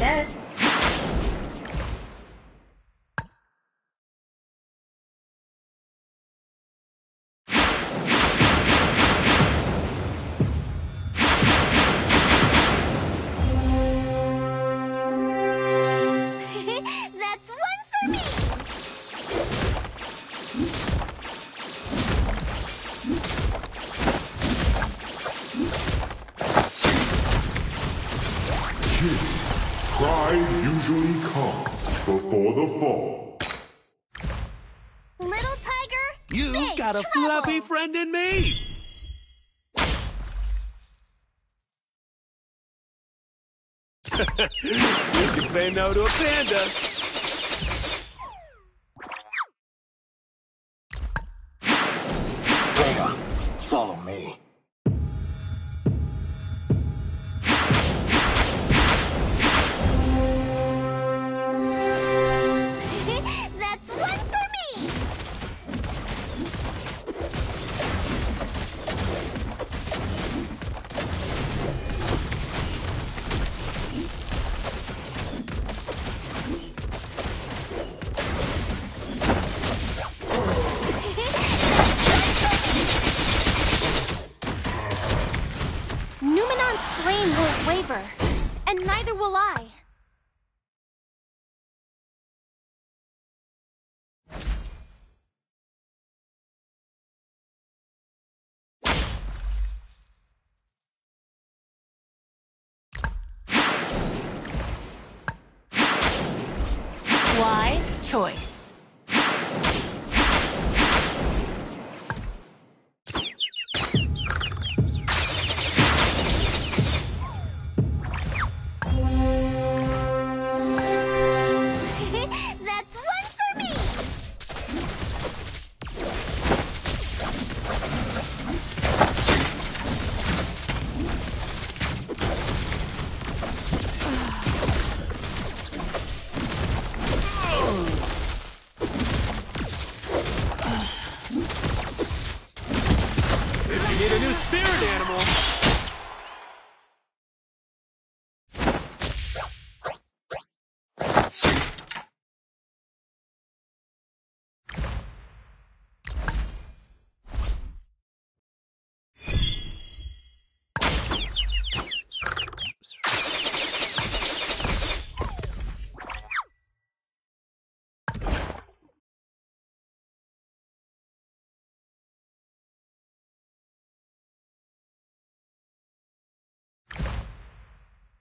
this. That's one for me! Pride usually comes before the fall. Little tiger, You've big got a trouble. fluffy friend in me! You can say no to a panda. Follow me. That's one for me! Numenon's flame won't waver, and neither will I. Wise choice. That's one for me! If you need a new spirit animal,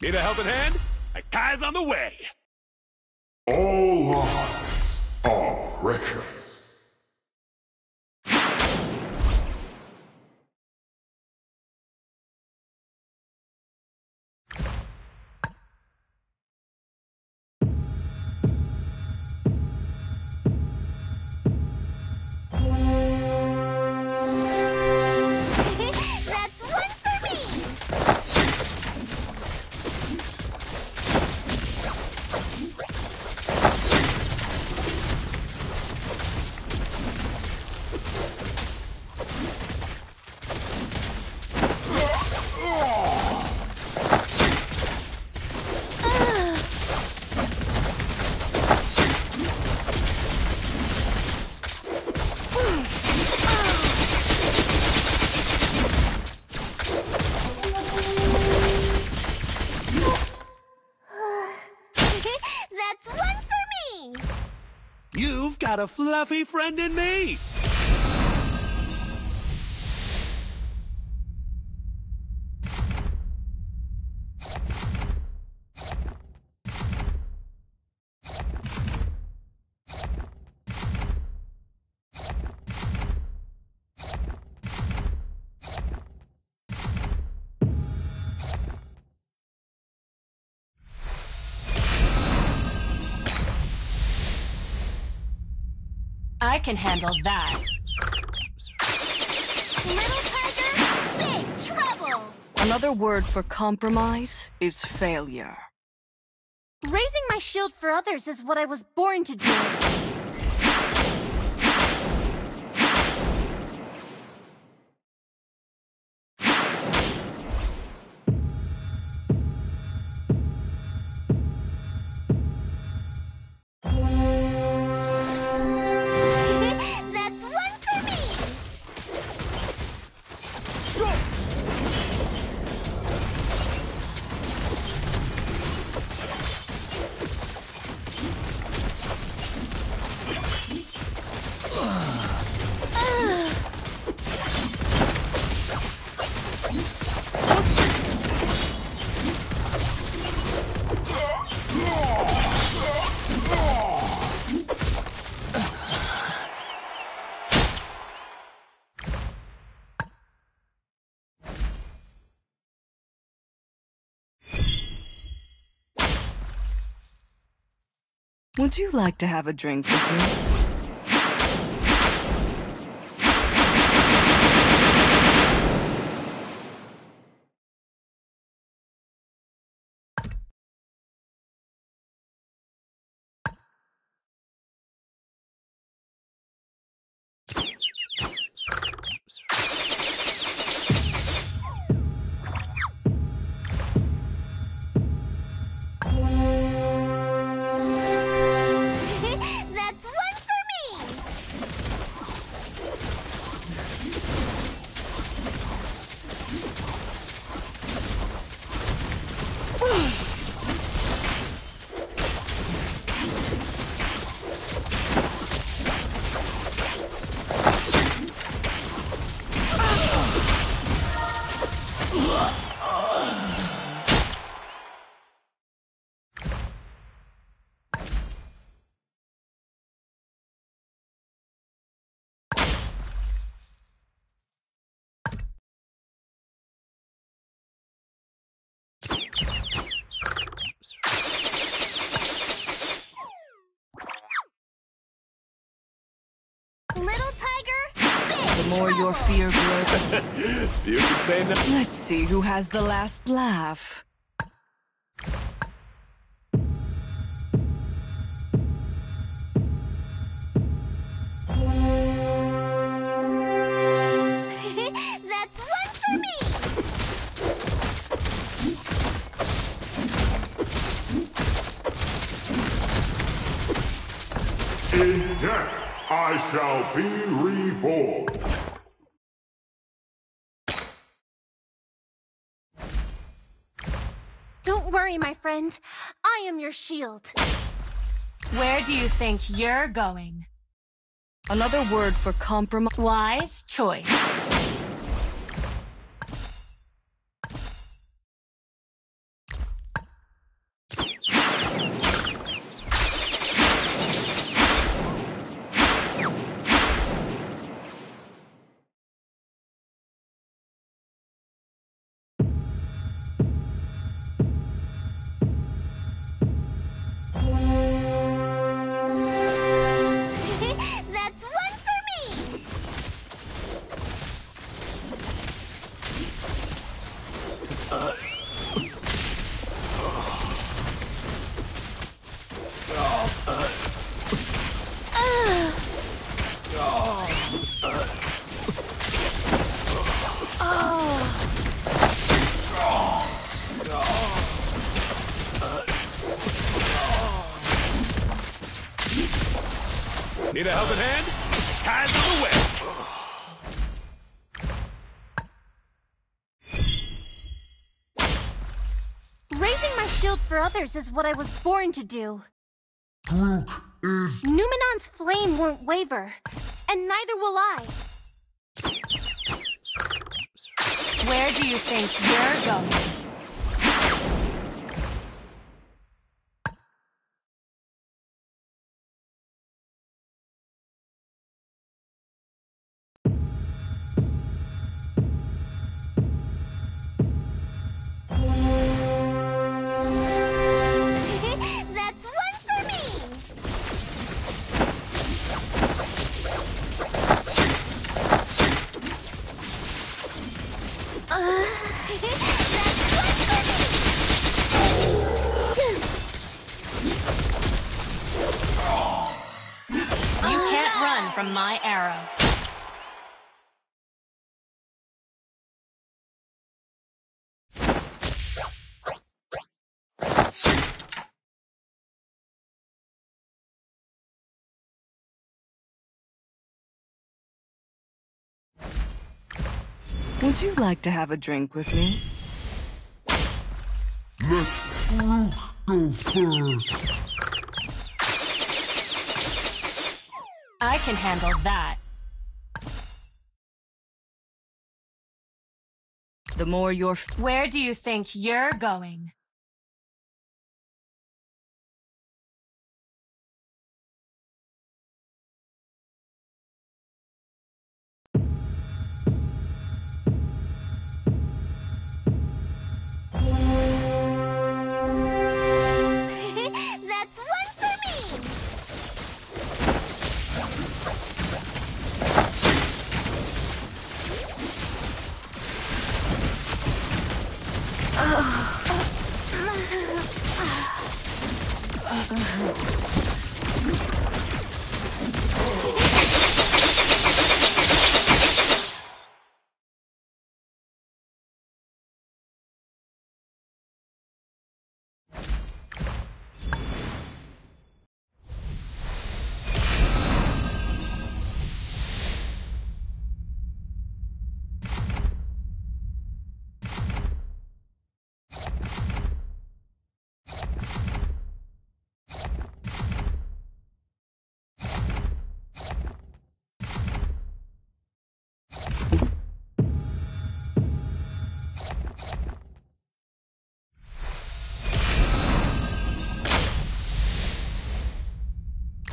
need a helping hand? A guy's on the way. All lives are precious. That's one for me! That's one for me! You've got a fluffy friend in me. I can handle that. Little tiger, big trouble! Another word for compromise is failure. Raising my shield for others is what I was born to do. Would you like to have a drink with me? That's one for me! Little tiger, big The more your trouble. fear grows. You can say no. Let's see who has the last laugh. That's one for me! In death, I shall be reborn. Don't worry, my friend. I am your shield. Where do you think you're going? Another word for compromise. Wise choice. That's one for me! Need a helping hand? Guys on the way. Raising my shield for others is what I was born to do. Groot is Numenon's flame won't waver, and neither will I. Where do you think you're going? That's one for me! You can't run from my arrow. Would you like to have a drink with me? let Groot go first. I can handle that. The more your Where do you think you're going? That's one for me!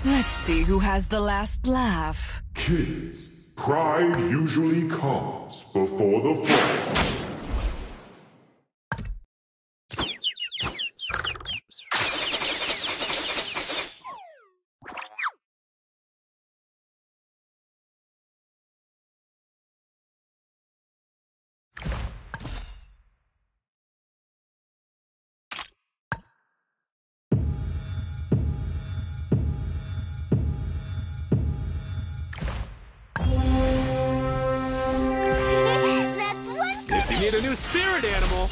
Let's see who has the last laugh. Kids, pride usually comes before the fall. That's one for If you need a new spirit animal,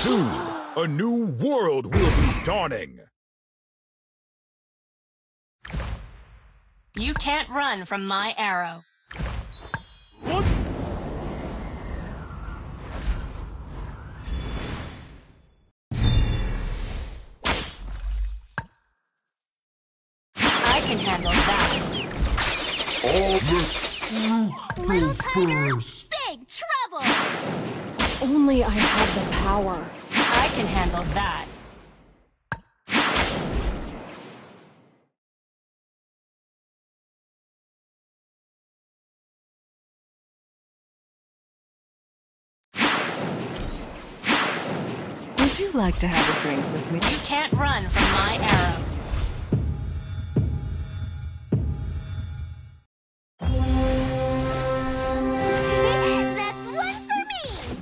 Soon, a new world will be dawning. You can't run from my arrow. what? I can handle that. All the little tiger, first. big trouble. Only I had the power. I can handle that. Would you like to have a drink with me? You can't run from my arrow. That's one for me.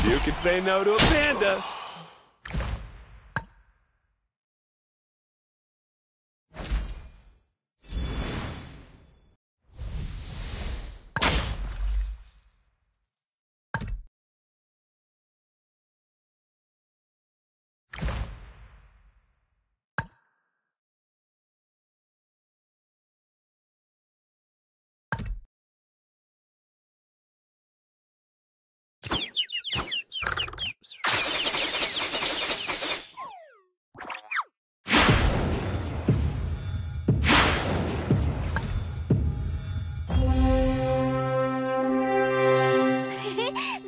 You can say no to a panda.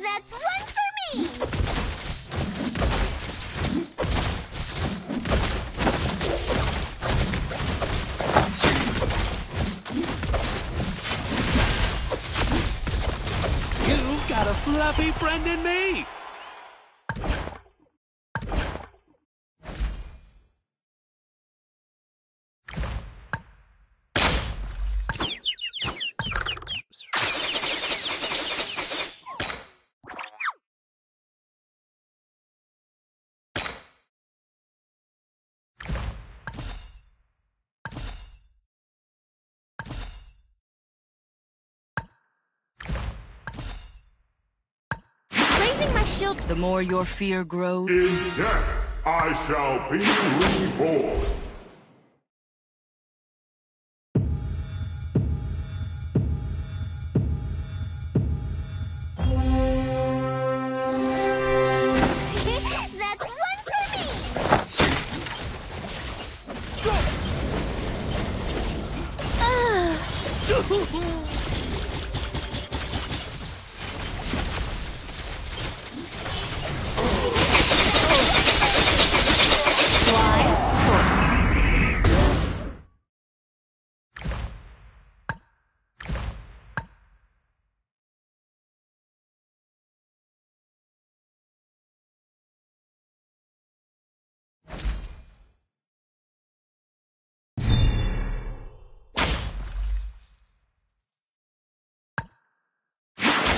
That's one for me. You've got a fluffy friend in me. Raising my shield. The more your fear grows, In death, I shall be reborn. That's one for me. Wise choice.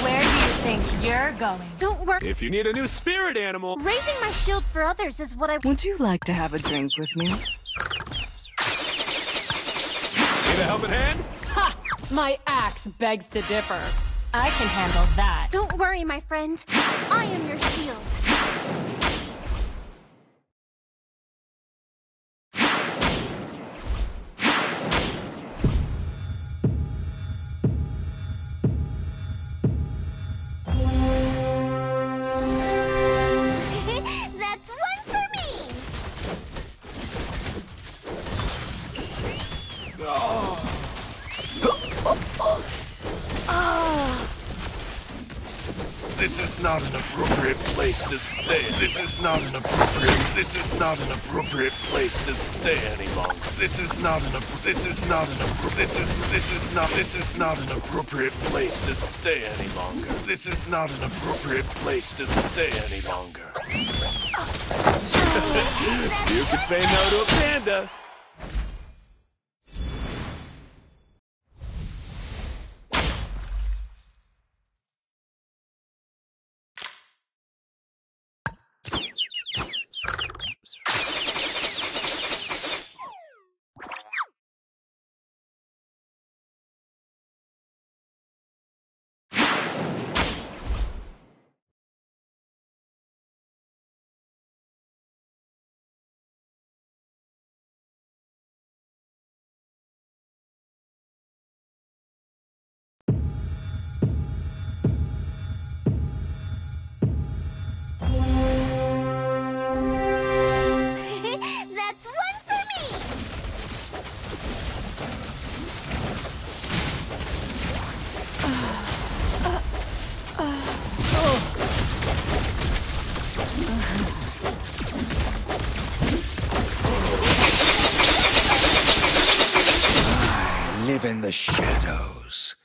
Where do you think you're going? Don't worry. If you need a new spirit animal, Raising my shield for others is what I... Would you like to have a drink with me? need a helping hand? Ha! My axe begs to differ. I can handle that. Don't worry, my friend. I am your shield. That's one for me! This is not an appropriate place to stay. This is not an appropriate place to stay any longer. This is not an appropriate place to stay any longer. This is not an appropriate place to stay any longer. You can say no to a panda. That's one for me! I live in the shadows.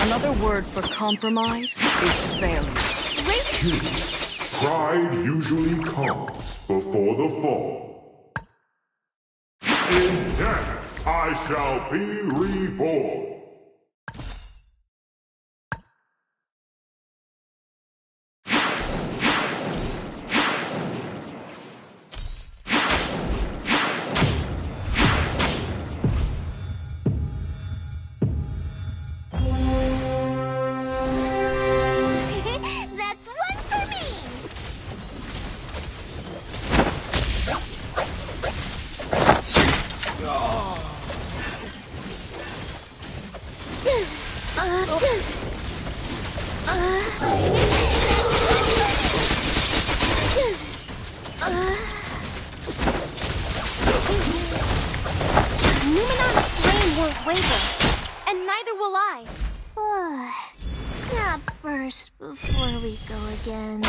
Another word for compromise is failure. Pride usually comes before the fall. In death, I shall be reborn. That's one for me! Numenon's flame won't waver, and neither will I. Not first before we go again.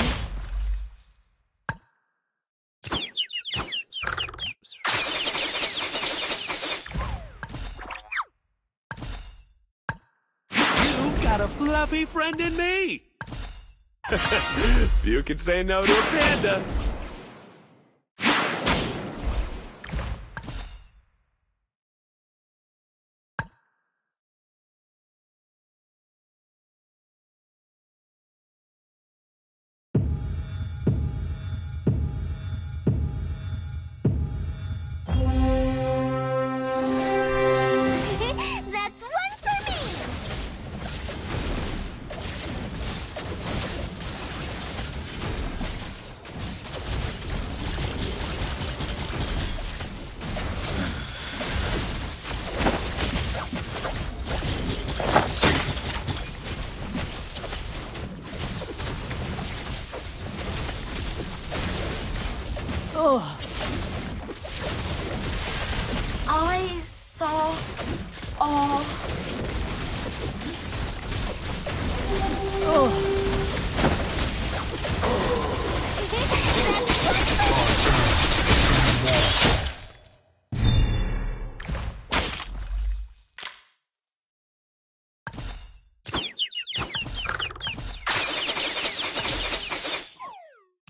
You've got a fluffy friend in me. You can say no to a panda. I saw all.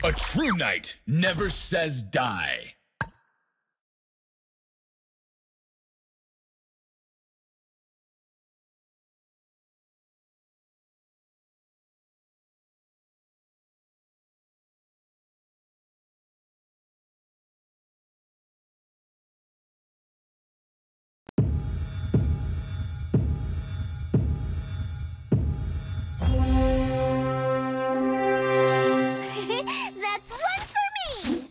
A true knight never says die. That's one for me!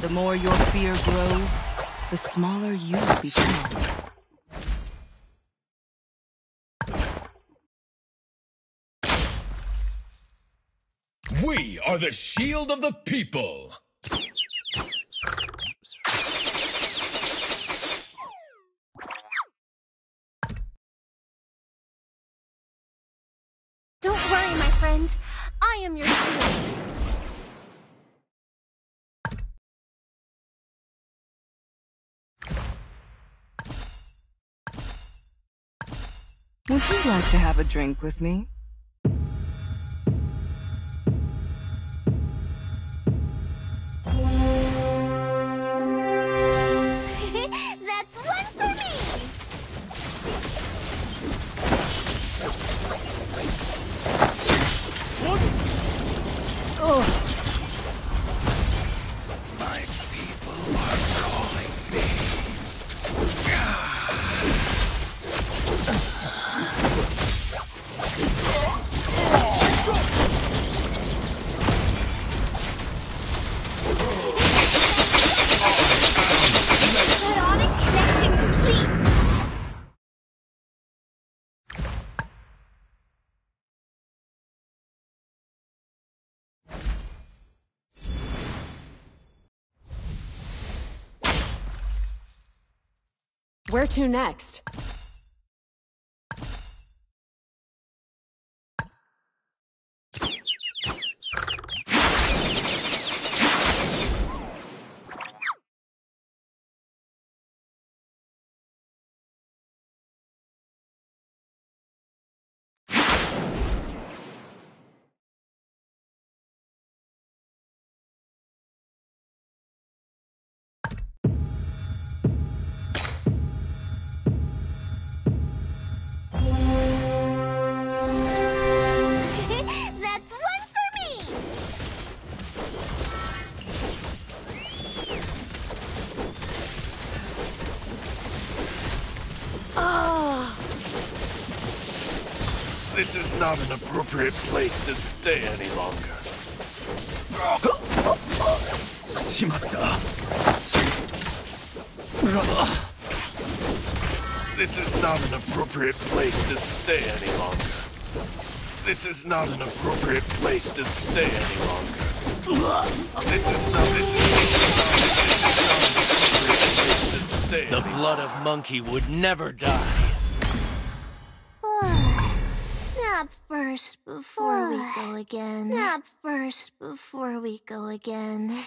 The more your fear grows, the smaller you become. We are the shield of the people. Don't worry, my friend. I am your shield. Would you like to have a drink with me? That's one for me! My people are calling me. Bionic connection complete! Where to next? That's one for me! This is not an appropriate place to stay any longer. This is not an appropriate place to stay any longer. This is not an appropriate place to stay any longer. This is not an appropriate place to stay. The blood of monkey would never die. Nap first before we go again. Nap first before we go again.